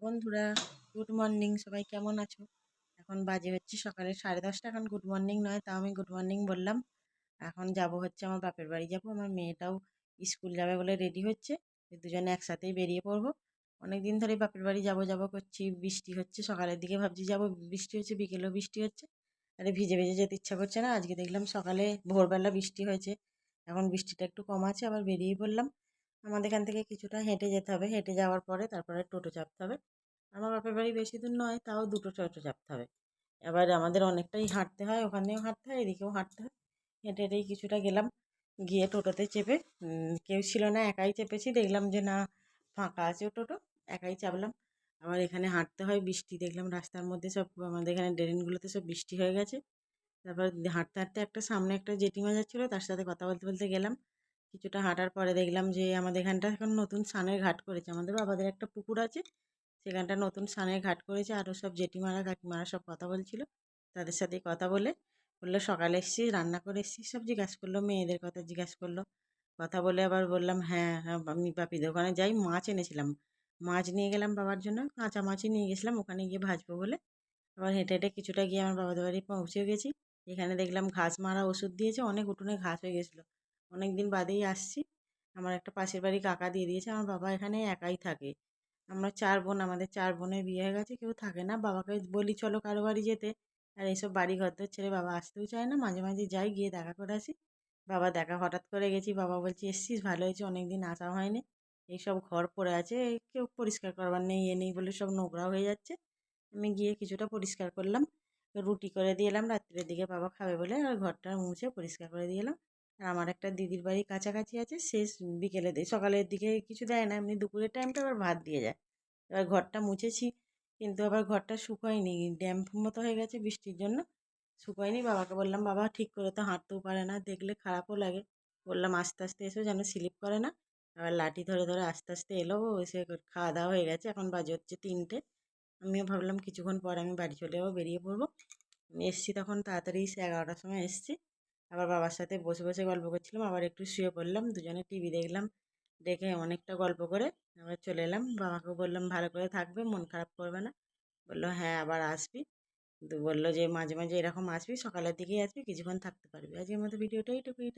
বন্ধুরা, good morning. সবাই কেমন আছো? এখন বাজে হচ্ছে সকালে 10:30। এখন গুড মর্নিং নয়, তাও আমি গুড মর্নিং বললাম। এখন যাব হচ্ছে আমার বাপের বাড়ি যাব। আমার মেয়েটাও স্কুল যাবে বলে রেডি হচ্ছে। দুজনে একসাথেই বেরিয়ে পড়বো। অনেক দিন ধরে বাপের বাড়ি যাব যাব করছি, বৃষ্টি হচ্ছে। সকালের দিকে ভাবছি যাব, বৃষ্টি হচ্ছে, বিকেলেও বৃষ্টি হচ্ছে। আরে ভিজে ভিজে যেতে ইচ্ছা করছে না। আজকে দেখলাম সকালে ভোরবেলা বৃষ্টি হয়েছে, এখন বৃষ্টিটা একটু কম আছে, আবার বেরিয়ে পড়লাম। আমাদের এখান থেকে কিছুটা হেঁটে যেতে হবে, হেঁটে যাওয়ার পরে তারপরে টোটো চাপতে হবে। আমার বাপের বাড়ি বেশি দূর নয়, তাও দুটো টোটো চাপতে হবে। এবার আমাদের অনেকটাই হাঁটতে হয়, ওখানেও হাঁটতে হয়, এদিকেও হাঁটতে হয়। হেঁটে হেঁটেই কিছুটা গেলাম, গিয়ে টোটোতে চেপে কেউ ছিল না, একাই চেপেছি। দেখলাম যে না, ফাঁকা আছে টোটো, একাই চাপলাম। আবার এখানে হাঁটতে হয়, বৃষ্টি দেখলাম রাস্তার মধ্যে সব, আমাদের এখানে ড্রেনগুলোতে সব বৃষ্টি হয়ে গেছে। তারপর হাঁটতে হাঁটতে একটা সামনে একটা জেঠিমা যাচ্ছিলো, তার সাথে কথা বলতে বলতে গেলাম। কিছুটা হাঁটার পরে দেখলাম যে আমাদের এখানটা এখন নতুন স্নানের ঘাট করেছে। আমাদের বাবাদের একটা পুকুর আছে, সেখানটা নতুন স্নানের ঘাট করেছে। আরও সব জেঠিমারা কাকিমারা সব কথা বলছিল, তাদের সাথে কথা বলে বললো সকালে এসেছিস, রান্না করে এসেছিস, সব জিজ্ঞাসা করলো, মেয়েদের কথা জিজ্ঞাসা করলো। কথা বলে আবার বললাম হ্যাঁ হ্যাঁ, আমি বাপিদের ওখানে যাই, মাছ এনেছিলাম। মাছ নিয়ে গেলাম বাবার জন্য, কাঁচা মাছই নিয়ে গেছিলাম, ওখানে গিয়ে ভাজবো বলে। আবার হেঁটে হেঁটে কিছুটা গিয়ে আমার বাবাদের বাড়ি পৌঁছে গেছি। এখানে দেখলাম ঘাস মারা ওষুধ দিয়েছে, অনেক উঠোনে ঘাস হয়ে গেছিলো। অনেক দিন বাদেই আসছি। আমার একটা পাশের বাড়ি কাকা দিয়ে দিয়েছে। আমার বাবা এখানে একাই থাকে। আমরা 4 বোন, আমাদের 4 বোনের বিয়ে হয়ে গেছে, কেউ থাকে না। বাবাকে বলি চলো কারো বাড়ি যেতে, আর এইসব বাড়ি ঘরদোর ছেড়ে বাবা আসতেও চায় না। মাঝে মাঝে যাই, গিয়ে দেখা করে আসি। বাবা দেখা হঠাৎ করে গেছি, বাবা বলছে এসছিস, ভালো হয়েছে, অনেক দিন আসা হয়নি। এইসব ঘর পড়ে আছে, কেউ পরিষ্কার করবার নেই, এ নেই বলে সব নোংরা হয়ে যাচ্ছে। আমি গিয়ে কিছুটা পরিষ্কার করলাম, রুটি করে দিয়ে এলাম রাত্রের দিকে বাবা খাবে বলে, আর ঘরটা মুছে পরিষ্কার করে দিয়ে এলাম। আর আমার একটা দিদির বাড়ি কাছাকাছি আছে, সে বিকেলে দেয়, সকালের দিকে কিছু দেয় না, এমনি দুপুরের টাইমটা আবার ভাত দিয়ে যায়। এবার ঘরটা মুছেছি, কিন্তু আবার ঘরটা শুকোয়নি, ড্যাম্প মতো হয়ে গেছে বৃষ্টির জন্য, শুকোয়নি। বাবাকে বললাম, বাবা ঠিক করে তো হাঁটতেও পারে না, দেখলে খারাপও লাগে। বললাম আস্তে আস্তে এসো, যেন স্লিপ করে না। আবার লাঠি ধরে ধরে আস্তে আস্তে এলো, এসে খাওয়া দাওয়া হয়ে গেছে, এখন বাজে হচ্ছে 3টে। আমিও ভাবলাম কিছুক্ষণ পর আমি বাড়ি চলে যাবো, বেরিয়ে পড়বো। আমি এসছি তখন তাড়াতাড়ি, 11টার সময় এসছি। আবার বাবার সাথে বসে বসে গল্প করছিলাম, আবার একটু শুয়ে পড়লাম, দুজনে টিভি দেখলাম। দেখে অনেকটা গল্প করে আবার চলে এলাম। বাবাকে বললাম ভালো করে থাকবে, মন খারাপ করবে না। বললো হ্যাঁ, আবার আসবি। কিন্তু বললো যে মাঝে মাঝে এরকম আসবি, সকালের দিকেই আসবি, কিছুক্ষণ থাকতে পারবি। আজকের মতো ভিডিওটা এইটুকুই।